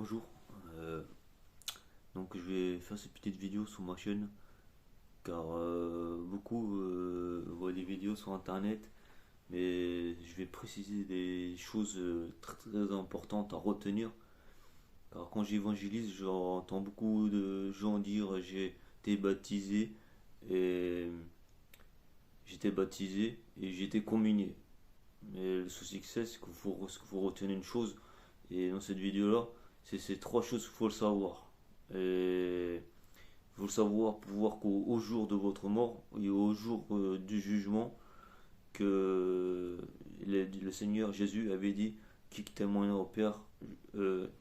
Bonjour, euh, donc je vais faire cette petite vidéo sur ma chaîne car beaucoup voient des vidéos sur internet, mais je vais préciser des choses très très importantes à retenir car quand j'évangélise j'entends beaucoup de gens dire et j'ai été communié, mais le souci que c'est qu'il faut retenir une chose et dans cette vidéo là c'est ces trois choses qu'il faut le savoir. Et il faut le savoir pour voir qu'au jour de votre mort et au jour du jugement, que le Seigneur Jésus avait dit qui témoignera au Père,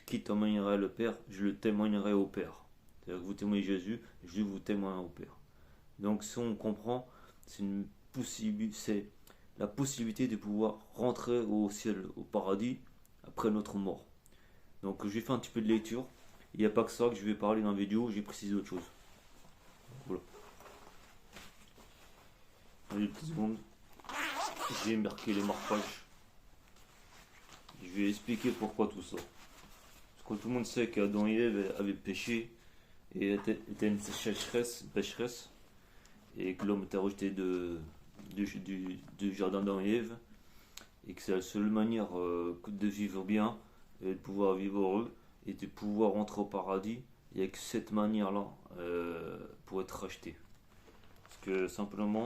qui témoignera le Père, je le témoignerai au Père. C'est-à-dire que vous témoignez Jésus, je vous témoignerai au Père. Donc si on comprend, c'est la possibilité de pouvoir rentrer au ciel, au paradis, après notre mort. Donc j'ai fait un petit peu de lecture. Il n'y a pas que ça que je vais parler dans la vidéo, j'ai précisé autre chose. Voilà. Allez, une petite seconde. J'ai marqué les marquages. Je vais expliquer pourquoi tout ça. Parce que tout le monde sait qu'Adam et Ève avaient péché et était une pécheresse, et que l'homme était rejeté du jardin d'Adam et Ève, et que c'est la seule manière de vivre bien et de pouvoir vivre heureux et de pouvoir rentrer au paradis. Il n'y a que cette manière-là pour être racheté. Parce que simplement,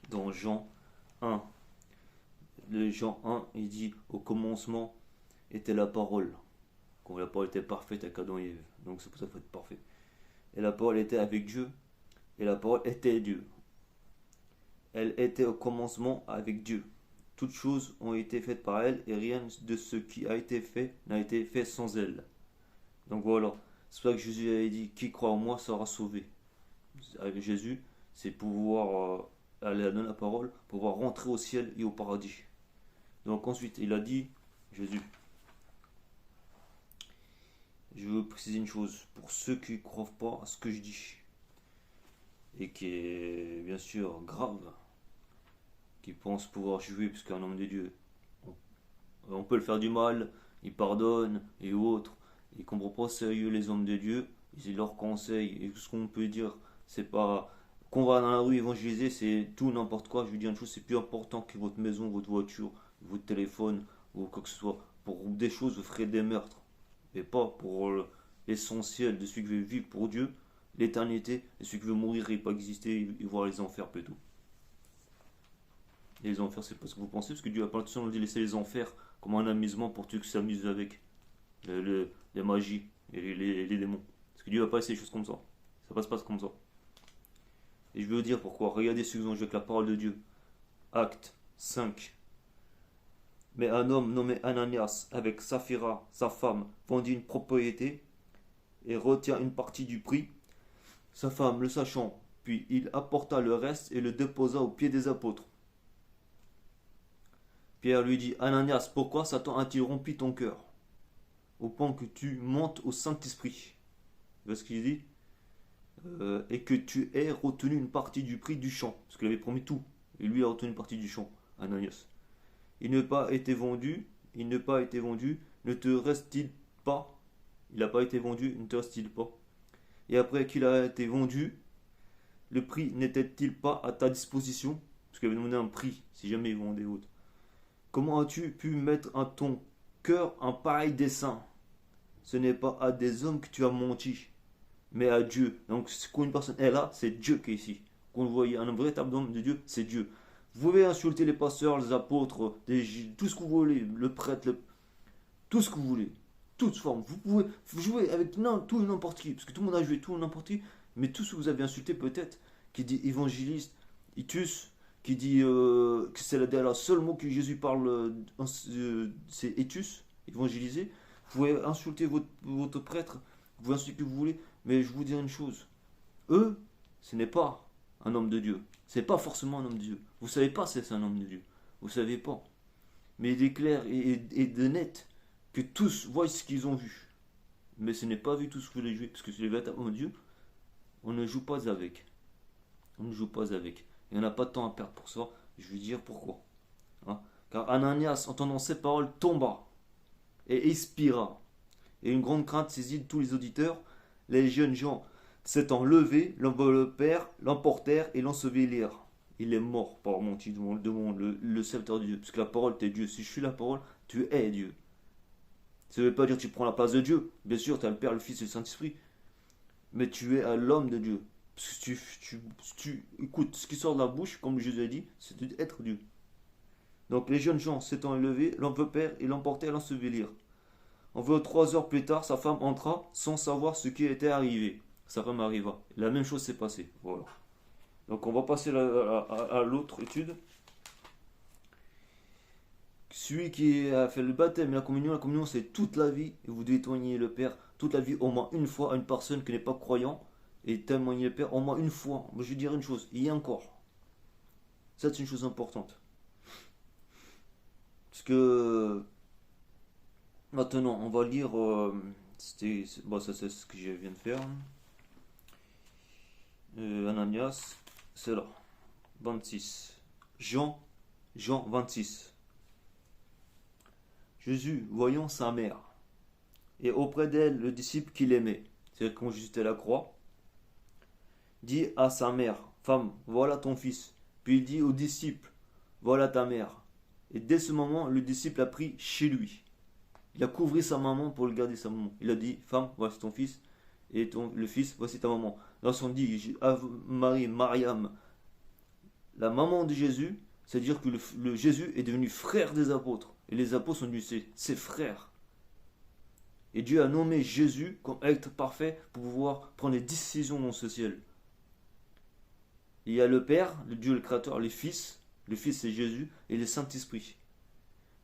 dans Jean 1, le Jean 1, il dit au commencement était la parole. Quand la parole était parfaite avec Adam et Ève. Donc c'est pour ça qu'il faut être parfait. Et la parole était avec Dieu. Et la parole était Dieu. Elle était au commencement avec Dieu. Toutes choses ont été faites par elle et rien de ce qui a été fait n'a été fait sans elle. Donc voilà. C'est pour ça que Jésus avait dit qui croit en moi sera sauvé. Avec Jésus, c'est pouvoir aller dans la parole, pouvoir rentrer au ciel et au paradis. Donc ensuite, il a dit, Jésus, je veux préciser une chose, pour ceux qui ne croient pas à ce que je dis, et qui est bien sûr grave, qui pensent pouvoir jouer parce qu'un homme de Dieu, on peut le faire du mal, il pardonne et autres, ils ne comprennent pas sérieux les hommes de Dieu, ils leur conseillent, et tout ce qu'on peut dire, c'est pas qu'on va dans la rue évangéliser, c'est tout n'importe quoi. Je veux dire une chose, c'est plus important que votre maison, votre voiture, votre téléphone ou quoi que ce soit. Pour des choses, vous ferez des meurtres, et pas pour l'essentiel de celui qui veut vivre pour Dieu, l'éternité, et celui qui veut mourir et pas exister et voir les enfers plutôt. Et les enfers, c'est pas ce que vous pensez, parce que Dieu a pas l'intention de laisser les enfers comme un amusement pour ceux qui s'amusent avec les magies et les démons. Parce que Dieu va pas laisser les choses comme ça. Ça passe pas comme ça. Et je vais vous dire pourquoi. Regardez ce que vous avec la parole de Dieu. Acte 5. Mais un homme nommé Ananias, avec Saphira, sa femme, vendit une propriété et retient une partie du prix. Sa femme, le sachant, puis il apporta le reste et le déposa aux pieds des apôtres. Pierre lui dit, Ananias, pourquoi Satan a-t-il rempli ton cœur au point que tu montes au Saint-Esprit? Tu vois ce qu'il dit? Et que tu aies retenu une partie du prix du champ. Parce qu'il avait promis tout. Et lui a retenu une partie du champ, Ananias. Il n'a pas été vendu, ne te reste-t-il pas? Il n'a pas été vendu, ne te reste-t-il pas? Et après qu'il a été vendu, le prix n'était-il pas à ta disposition? Parce qu'il avait demandé un prix, si jamais il vendait autre. Comment as-tu pu mettre à ton cœur un pareil dessein? Ce n'est pas à des hommes que tu as menti, mais à Dieu. Donc, quand une personne est là, c'est Dieu qui est ici. Quand vous voyez un véritable homme de Dieu, c'est Dieu. Vous pouvez insulter les pasteurs, les apôtres, tout ce que vous voulez, le prêtre, tout ce que vous voulez, toute forme. Vous pouvez jouer avec tout et n'importe qui, parce que tout le monde a joué tout et n'importe qui, mais tout ce que vous avez insulté peut-être, qui dit évangéliste, itus, qui dit que c'est le seul mot que Jésus parle, c'est itus, évangéliser. Vous pouvez insulter votre prêtre, vous pouvez insulter ce que vous voulez, mais je vous dis une chose, eux, ce n'est pas un homme de Dieu. C'est pas forcément un homme de Dieu. Vous savez pas si c'est un homme de Dieu. Vous savez pas. Mais il est clair et de net que tous voient ce qu'ils ont vu. Mais ce n'est pas vu tout ce que vous voulez jouer. Parce que c'est le véritable homme de Dieu, on ne joue pas avec. On ne joue pas avec. Et on n'a pas de temps à perdre pour ça. Je vais dire pourquoi. Hein? Car Ananias, entendant ces paroles, tomba. et expira. Et une grande crainte saisit tous les auditeurs. Les jeunes gens s'étant levés, l'enveloppèrent, l'emportèrent et l'ensevelirent. Il est mort par mon titre, le serviteur de Dieu. Parce que la parole, t'es Dieu. Si je suis la parole, tu es Dieu. Ça ne veut pas dire que tu prends la place de Dieu. Bien sûr, tu as le Père, le Fils et le Saint-Esprit. Mais tu es à l'homme de Dieu. Parce que tu écoutes ce qui sort de la bouche, comme Jésus a dit, c'est d'être Dieu. Donc les jeunes gens s'étant levés, l'enveloppèrent et l'emportèrent et l'ensevelirent. Environ 3 heures plus tard, sa femme entra sans savoir ce qui était arrivé. Sa femme arriva. La même chose s'est passée. Voilà. Donc on va passer à l'autre étude. Celui qui a fait le baptême et la communion c'est toute la vie. Et vous devez témoigner le Père toute la vie, au moins une fois, à une personne qui n'est pas croyant. Et témoigner le Père au moins une fois. Je vais dire une chose, il y a encore. Ça c'est une chose importante. Parce que maintenant on va lire. Ça c'est ce que je viens de faire. Ananias, c'est là. 26. Jean 26. Jésus, voyant sa mère, et auprès d'elle le disciple qu'il aimait, c'est-à-dire quand Jésus était à la croix, dit à sa mère, femme, voilà ton fils. Puis il dit au disciple, voilà ta mère. Et dès ce moment, le disciple a pris chez lui. Il a couvert sa maman pour le garder sa maman. Il a dit, femme, voici ton fils, et le fils, voici ta maman. Lorsqu'on dit Marie, Mariam, la maman de Jésus, c'est-à-dire que le Jésus est devenu frère des apôtres. Et les apôtres sont devenus ses frères. Et Dieu a nommé Jésus comme être parfait pour pouvoir prendre les décisions dans ce ciel. Il y a le Père, le Dieu le Créateur, le Fils c'est Jésus, et le Saint-Esprit.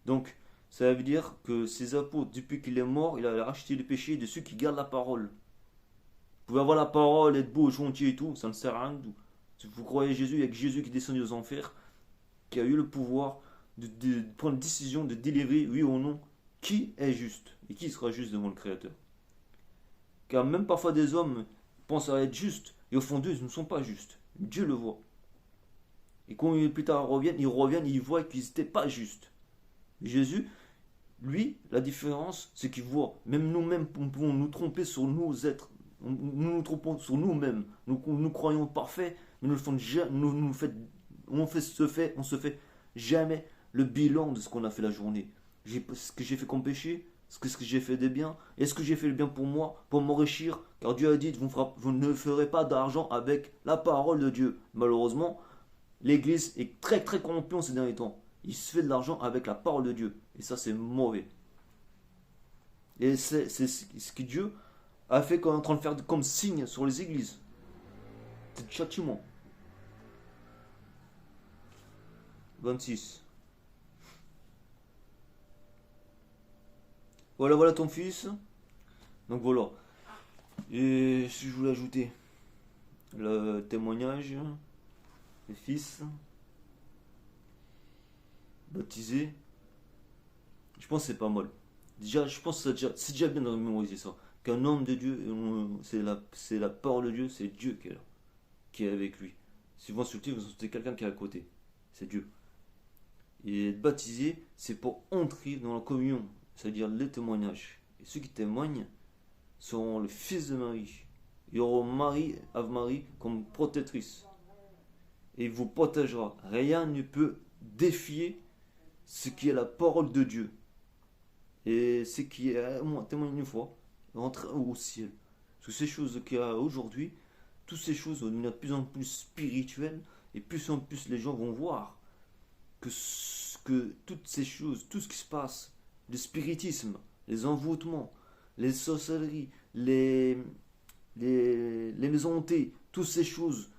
Donc, ça veut dire que ces apôtres, depuis qu'il est mort, il a racheté les péchés de ceux qui gardent la parole. Vous pouvez avoir la parole, être beau, gentil et tout, ça ne sert à rien. Si vous croyez Jésus, il y a que Jésus qui est descendu aux enfers, qui a eu le pouvoir de prendre une décision, de délivrer, oui ou non, qui est juste et qui sera juste devant le Créateur. Car même parfois des hommes pensent à être justes et au fond d'eux, ils ne sont pas justes. Dieu le voit. Et quand plus tard ils reviennent, ils voient qu'ils n'étaient pas justes. Jésus, lui, la différence, c'est qu'il voit. Même nous-mêmes, nous pouvons nous tromper sur nos êtres. Nous nous trompons sur nous-mêmes. Nous croyons parfaits, mais on se fait jamais le bilan de ce qu'on a fait la journée. Ce que j'ai fait comme péché, ce que j'ai fait de bien, est-ce que j'ai fait le bien pour moi, pour m'enrichir, car Dieu a dit, vous ne ferez pas d'argent avec la parole de Dieu. Malheureusement, l'Église est très très corrompue en ces derniers temps. Il se fait de l'argent avec la parole de Dieu, et ça c'est mauvais. Et c'est ce que Dieu a fait qu'on est en train de faire comme signe sur les églises. C'est du châtiment. 26. Voilà ton fils. Donc voilà. Et si je voulais ajouter le témoignage, le fils baptisé, je pense que c'est pas mal. Déjà, je pense que c'est déjà bien de mémoriser ça. Qu'un homme de Dieu, c'est la parole de Dieu, c'est Dieu qui est là, qui est avec lui. Si vous insultez, vous insultez quelqu'un qui est à côté. C'est Dieu. Et être baptisé, c'est pour entrer dans la communion, c'est-à-dire le témoignage. Et ceux qui témoignent seront le fils de Marie. Il y aura Marie, Ave Marie, comme protectrice. Et il vous protégera. Rien ne peut défier ce qui est la parole de Dieu. Et ce qui est, moi, témoigne une fois, rentrer au ciel. Parce que ces choses qu'il y a aujourd'hui, toutes ces choses deviennent de plus en plus spirituelles, et plus en plus les gens vont voir que toutes ces choses, tout ce qui se passe, le spiritisme, les envoûtements, les sorcelleries, les maisons hantées, toutes ces choses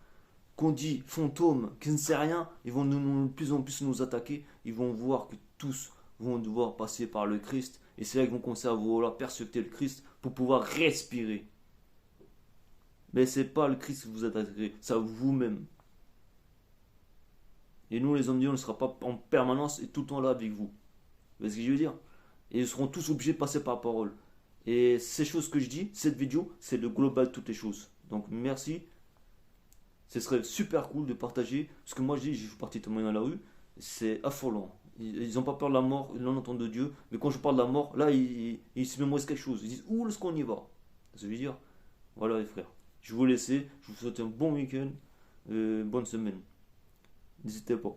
qu'on dit fantômes, qui ne sait rien, ils vont de plus en plus nous attaquer, ils vont voir que tous vont devoir passer par le Christ, et c'est là qu'ils vont commencer à vouloir persécuter le Christ pour pouvoir respirer. Mais c'est pas le Christ qui vous attaquerez, c'est à vous-même. Et nous, les hommes de Dieu, on ne sera pas en permanence et tout le temps là avec vous. Vous voyez ce que je veux dire? Et ils seront tous obligés de passer par la parole. Et ces choses que je dis, cette vidéo, c'est le global de toutes les choses. Donc merci. Ce serait super cool de partager. Parce que moi, je dis, je fais partie de témoigner dans la rue. C'est affolant. Ils n'ont pas peur de la mort, ils l'entendent de Dieu. Mais quand je parle de la mort, là, ils se mémorisent quelque chose. Ils disent, où est-ce qu'on y va? Ça veut dire, voilà les frères. Je vais vous laisser, je vous souhaite un bon week-end, bonne semaine. N'hésitez pas.